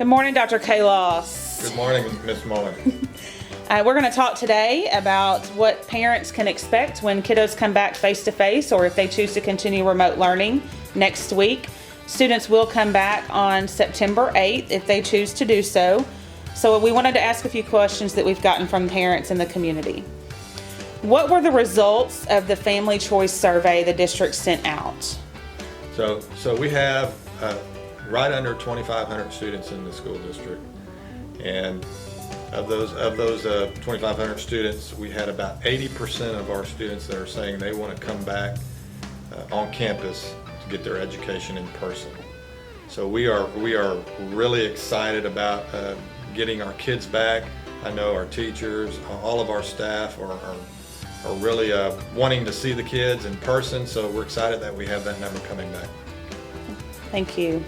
Good morning, Dr. Kalos. Good morning, Ms. Mullen. We're going to talk today about what parents can expect when kiddos come back face-to-face or if they choose to continue remote learning next week. Students will come back on September 8th if they choose to do so. So we wanted to ask a few questions that we've gotten from parents in the community. What were the results of the family choice survey the district sent out? So we have right under 2,500 students in the school district, and of those 2,500 students, we had about 80% of our students that are saying they want to come back on campus to get their education in person. So we are really excited about getting our kids back. I know our teachers, all of our staff are really wanting to see the kids in person, so we're excited that we have that number coming back. Thank you.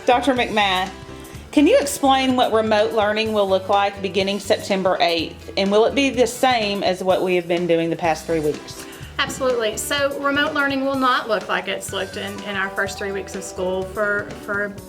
Dr. McMath, can you explain what remote learning will look like beginning September 8th? And will it be the same as what we have been doing the past 3 weeks? Absolutely. So remote learning will not look like it's looked in our first 3 weeks of school for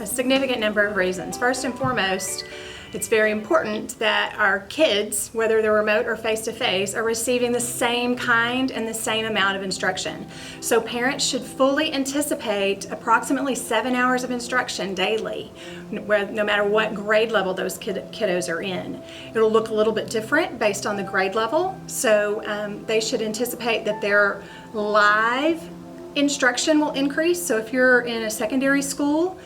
a significant number of reasons. First and foremost, it's very important that our kids, whether they're remote or face-to-face, are receiving the same kind and the same amount of instruction. So parents should fully anticipate approximately 7 hours of instruction daily, no matter what grade level those kiddos are in. It'll look a little bit different based on the grade level, so they should anticipate that their live instruction will increase. So if you're in a secondary school,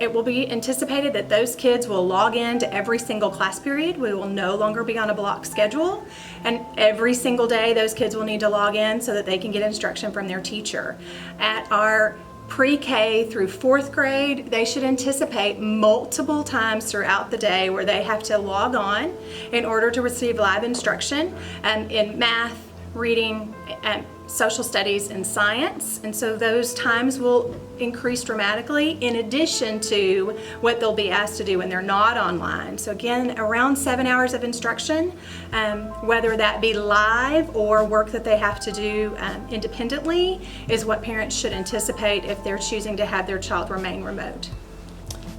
it will be anticipated that those kids will log in to every single class period. We will no longer be on a block schedule, and every single day those kids will need to log in so that they can get instruction from their teacher. At our pre-K through 4th grade, they should anticipate multiple times throughout the day where they have to log on in order to receive live instruction in math, reading, and social studies, and science. And so those times will increase dramatically in addition to what they'll be asked to do when they're not online. So again, around 7 hours of instruction, whether that be live or work that they have to do independently, is what parents should anticipate if they're choosing to have their child remain remote.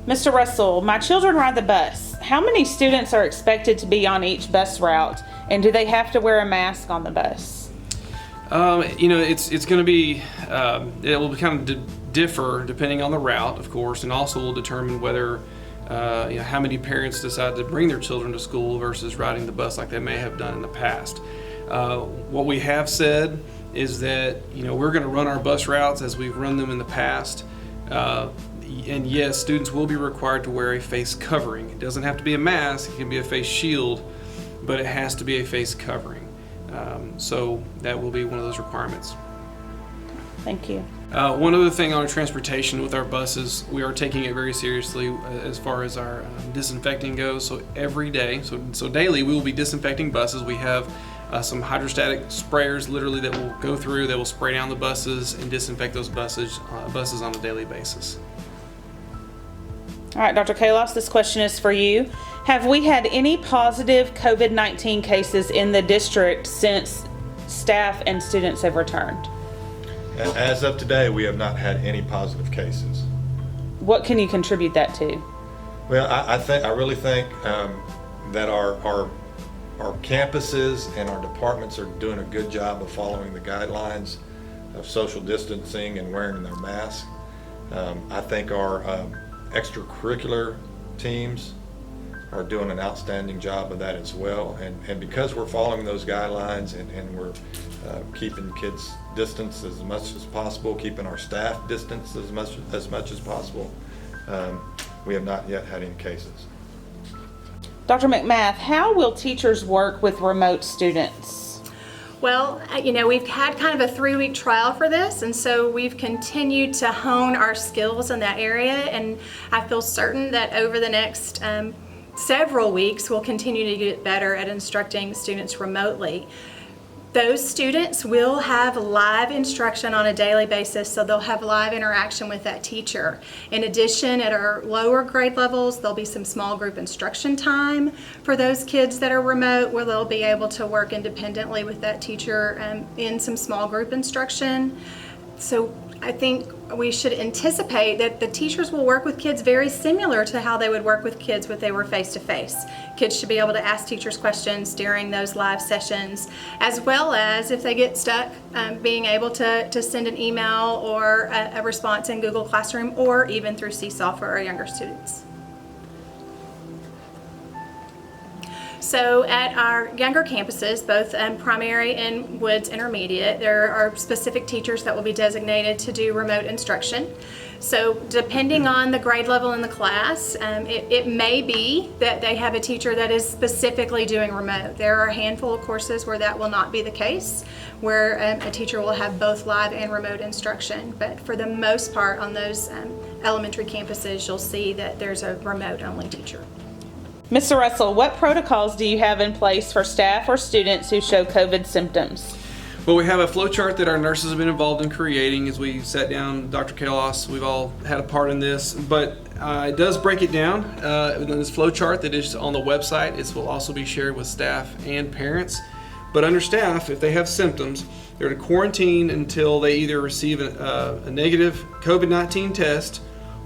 Mr. Russell, my children ride the bus. How many students are expected to be on each bus route, and do they have to wear a mask on the bus? It's going to be, it will kind of differ depending on the route, of course, and also will determine whether, how many parents decide to bring their children to school versus riding the bus like they may have done in the past. What we have said is that, we're going to run our bus routes as we've run them in the past. And yes, students will be required to wear a face covering. It doesn't have to be a mask, it can be a face shield, but it has to be a face covering. So that will be one of those requirements. Thank you. One other thing on transportation with our buses, we are taking it very seriously as far as our disinfecting goes. So every day, so daily, we will be disinfecting buses. We have some hydrostatic sprayers literally that will go through, that will spray down the buses and disinfect those buses on a daily basis. All right, Dr. Kalos, this question is for you. Have we had any positive COVID-19 cases in the district since staff and students have returned? As of today, we have not had any positive cases. What can you contribute that to? Well, I really think that our campuses and our departments are doing a good job of following the guidelines of social distancing and wearing their masks. I think our extracurricular teams are doing an outstanding job of that as well, and because we're following those guidelines and we're keeping kids distance as much as possible, keeping our staff distance as much as possible, we have not yet had any cases. Dr. McMath, how will teachers work with remote students? Well, we've had kind of a 3-week trial for this, and so we've continued to hone our skills in that area, and I feel certain that over the next several weeks we'll continue to get better at instructing students remotely. Those students will have live instruction on a daily basis, so they'll have live interaction with that teacher. In addition, at our lower grade levels, there'll be some small group instruction time for those kids that are remote, where they'll be able to work independently with that teacher in some small group instruction. So I think we should anticipate that the teachers will work with kids very similar to how they would work with kids if they were face-to-face. Kids should be able to ask teachers questions during those live sessions, as well as if they get stuck, being able to send an email or a response in Google Classroom or even through Seesaw for our younger students. So at our younger campuses, both primary and Woods Intermediate, there are specific teachers that will be designated to do remote instruction. So depending on the grade level in the class, it may be that they have a teacher that is specifically doing remote. There are a handful of courses where that will not be the case, where a teacher will have both live and remote instruction. But for the most part on those elementary campuses, you'll see that there's a remote-only teacher. Mr. Russell, what protocols do you have in place for staff or students who show COVID symptoms? Well, we have a flow chart that our nurses have been involved in creating as we sat down. Dr. Kalos, we've all had a part in this, but it does break it down in this flow chart that is on the website. It will also be shared with staff and parents. But under staff, if they have symptoms, they're to quarantine until they either receive a negative COVID-19 test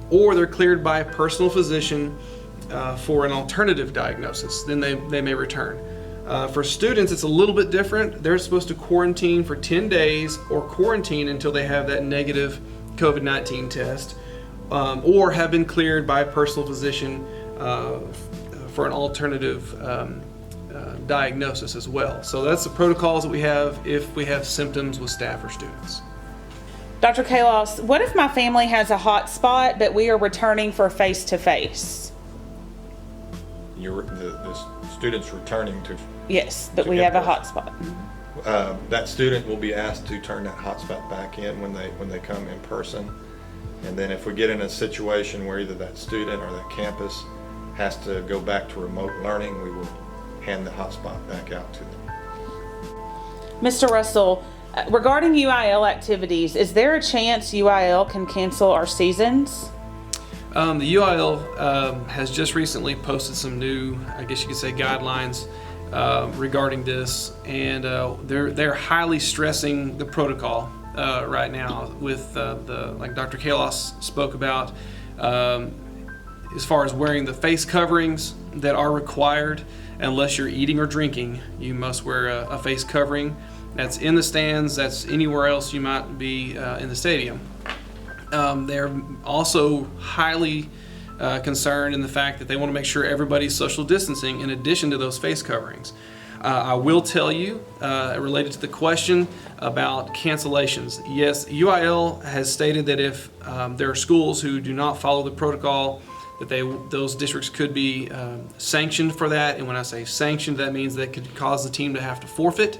or they're cleared by a personal physician for an alternative diagnosis. Then they may return. For students, it's a little bit different. They're supposed to quarantine for 10 days or quarantine until they have that negative COVID-19 test or have been cleared by a personal physician for an alternative diagnosis as well. So that's the protocols that we have if we have symptoms with staff or students. Dr. Kalos, what if my family has a hot spot but we are returning for face-to-face? The student's returning to. Yes, but to we get have a those. hot spot. That student will be asked to turn that hotspot back in when they come in person. And then if we get in a situation where either that student or that campus has to go back to remote learning, we will hand the hotspot back out to them. Mr. Russell, regarding UIL activities, is there a chance UIL can cancel our seasons? The UIL has just recently posted some new, I guess you could say, guidelines regarding this, and they're highly stressing the protocol right now with like Dr. Kalos spoke about, as far as wearing the face coverings that are required. Unless you're eating or drinking, you must wear a face covering. That's in the stands, that's anywhere else you might be in the stadium. They're also highly concerned in the fact that they want to make sure everybody's social distancing in addition to those face coverings. I will tell you, related to the question about cancellations, yes, UIL has stated that if there are schools who do not follow the protocol, that those districts could be sanctioned for that. And when I say sanctioned, that means that could cause the team to have to forfeit.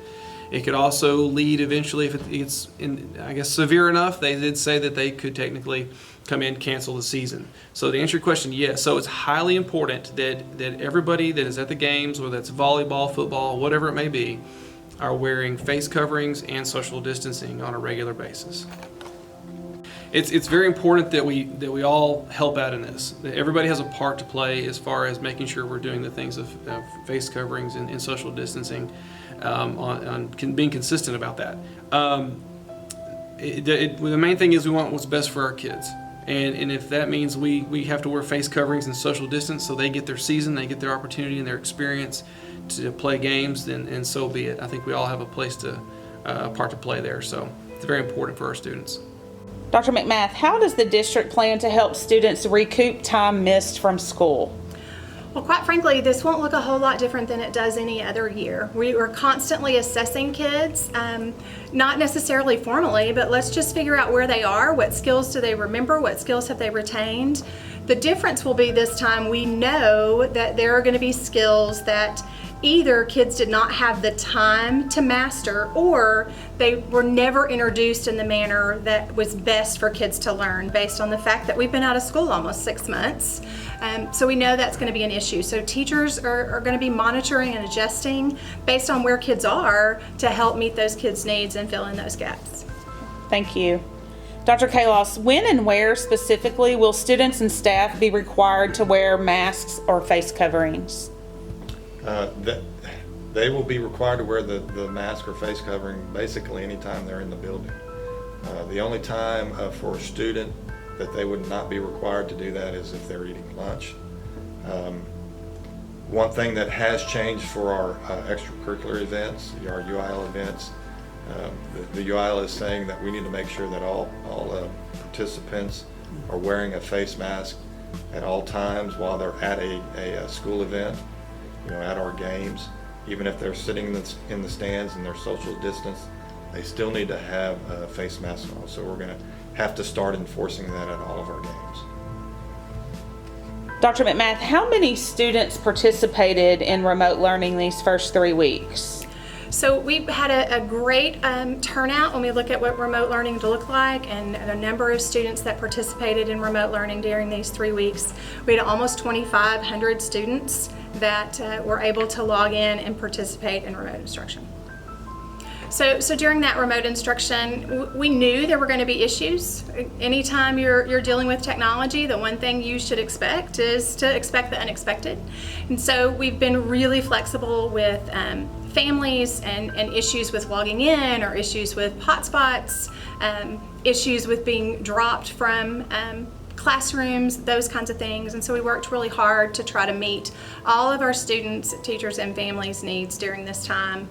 It could also lead eventually, if it's I guess severe enough, they did say that they could technically come in and cancel the season. So to answer your question, yes. So it's highly important that everybody that is at the games, whether that's volleyball, football, whatever it may be, are wearing face coverings and social distancing on a regular basis. It's very important that we all help out in this. That everybody has a part to play as far as making sure we're doing the things of face coverings and social distancing, on being consistent about that. The main thing is we want what's best for our kids. And if that means we have to wear face coverings and social distance so they get their season, they get their opportunity and their experience to play games, then so be it. I think we all have a part to play there. So it's very important for our students. Dr. McMath, how does the district plan to help students recoup time missed from school? Well, quite frankly, this won't look a whole lot different than it does any other year. We are constantly assessing kids, not necessarily formally, but let's just figure out where they are, what skills do they remember, what skills have they retained. The difference will be this time we know that there are going to be skills that either kids did not have the time to master or they were never introduced in the manner that was best for kids to learn based on the fact that we've been out of school almost 6 months. So we know that's going to be an issue. So teachers are going to be monitoring and adjusting based on where kids are to help meet those kids' needs and fill in those gaps. Thank you. Dr. Kalos, when and where specifically will students and staff be required to wear masks or face coverings? They will be required to wear the mask or face covering basically anytime they're in the building. The only time for a student that they would not be required to do that is if they're eating lunch. One thing that has changed for our extracurricular events, our UIL events, the UIL is saying that we need to make sure that all participants are wearing a face mask at all times while they're at a school event, at our games. Even if they're sitting in the stands and they're social distance, they still need to have a face mask on. So we're going to have to start enforcing that at all of our games. Dr. McMath, how many students participated in remote learning these first 3 weeks? So we've had a great turnout when we look at what remote learning to look like and the number of students that participated in remote learning during these 3 weeks. We had almost 2,500 students that were able to log in and participate in remote instruction. So during that remote instruction, we knew there were going to be issues. Anytime you're dealing with technology, the one thing you should expect is to expect the unexpected. And so we've been really flexible with families and issues with logging in or issues with hotspots, issues with being dropped from classrooms, those kinds of things. And so we worked really hard to try to meet all of our students, teachers, and families' needs during this time.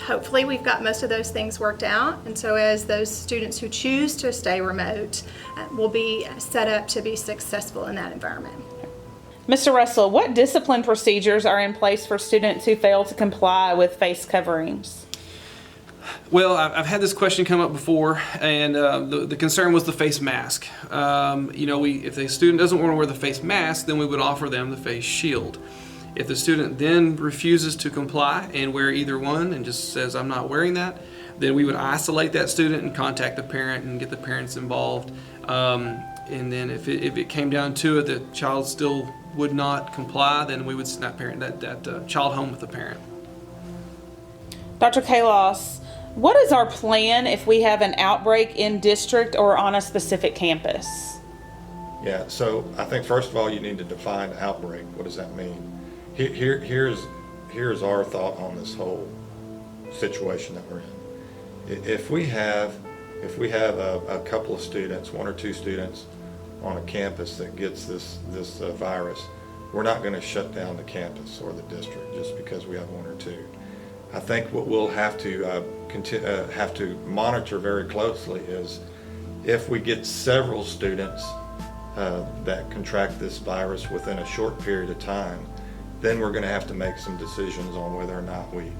Hopefully we've got most of those things worked out, and so as those students who choose to stay remote will be set up to be successful in that environment. Mr. Russell, what discipline procedures are in place for students who fail to comply with face coverings? Well, I've had this question come up before, and the concern was the face mask. If the student doesn't want to wear the face mask, then we would offer them the face shield. If the student then refuses to comply and wear either one and just says, I'm not wearing that, then we would isolate that student and contact the parent and get the parents involved. And then if it came down to it, the child still would not comply, then we would send that child home with the parent. Dr. Kalos, what is our plan if we have an outbreak in district or on a specific campus? Yeah, so I think first of all you need to define outbreak. What does that mean? Here's our thought on this whole situation that we're in. If we have a couple of students, 1 or 2 students on a campus that gets this virus, we're not going to shut down the campus or the district just because we have 1 or 2. I think what we'll have to monitor very closely is if we get several students that contract this virus within a short period of time, then we're going to have to make some decisions on whether or not we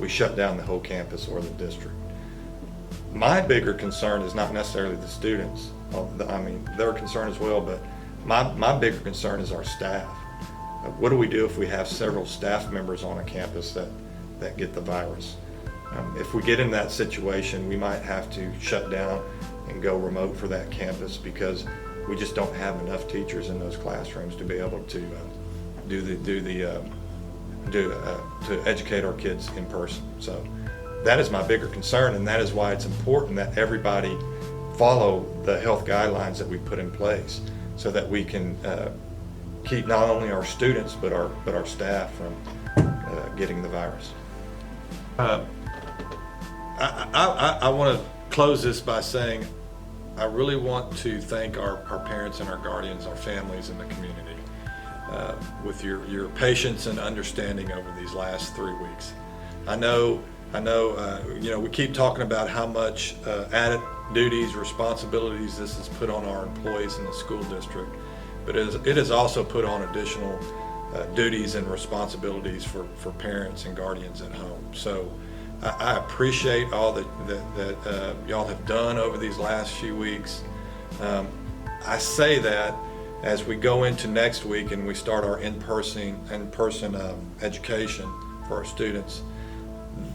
shut down the whole campus or the district. My bigger concern is not necessarily the students. I mean, their concern as well, but my bigger concern is our staff. What do we do if we have several staff members on a campus that get the virus? If we get in that situation, we might have to shut down and go remote for that campus because we just don't have enough teachers in those classrooms to be able to to educate our kids in person. So that is my bigger concern, and that is why it's important that everybody follow the health guidelines that we put in place so that we can keep not only our students but our staff from getting the virus. I want to close this by saying I really want to thank our parents and our guardians, our families, and the community with your patience and understanding over these last 3 weeks. I know, we keep talking about how much added duties, responsibilities this has put on our employees in the school district, but it has also put on additional duties and responsibilities for parents and guardians at home. So I appreciate all that y'all have done over these last few weeks. I say that as we go into next week and we start our in-person education for our students,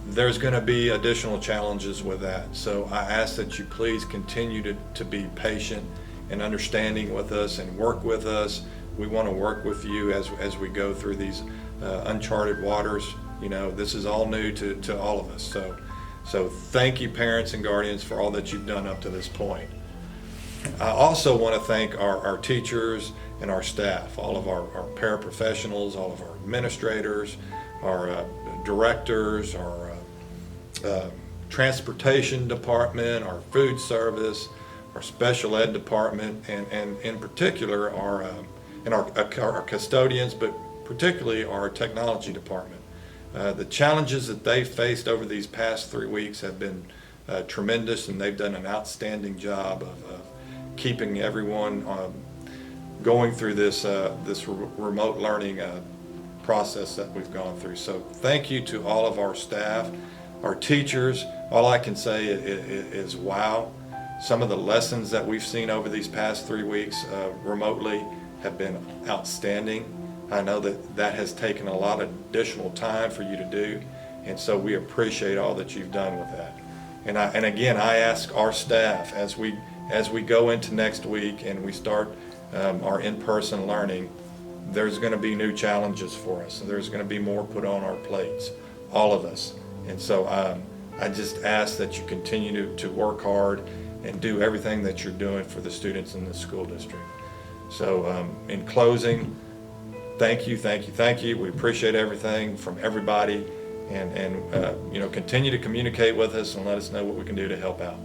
there's going to be additional challenges with that. So I ask that you please continue to be patient and understanding with us and work with us. We want to work with you as we go through these uncharted waters. This is all new to all of us. So thank you, parents and guardians, for all that you've done up to this point. I also want to thank our teachers and our staff, all of our paraprofessionals, all of our administrators, our directors, our transportation department, our food service, our special ed department, and in particular our custodians, but particularly our technology department. The challenges that they faced over these past 3 weeks have been tremendous, and they've done an outstanding job of keeping everyone going through this remote learning process that we've gone through. So thank you to all of our staff, our teachers. All I can say is wow. Some of the lessons that we've seen over these past 3 weeks remotely have been outstanding. I know that has taken a lot of additional time for you to do, and so we appreciate all that you've done with that. And again, I ask our staff as we go into next week and we start our in-person learning, there's going to be new challenges for us. There's going to be more put on our plates, all of us. And so I just ask that you continue to work hard and do everything that you're doing for the students in the school district. So in closing, thank you. We appreciate everything from everybody, and continue to communicate with us and let us know what we can do to help out.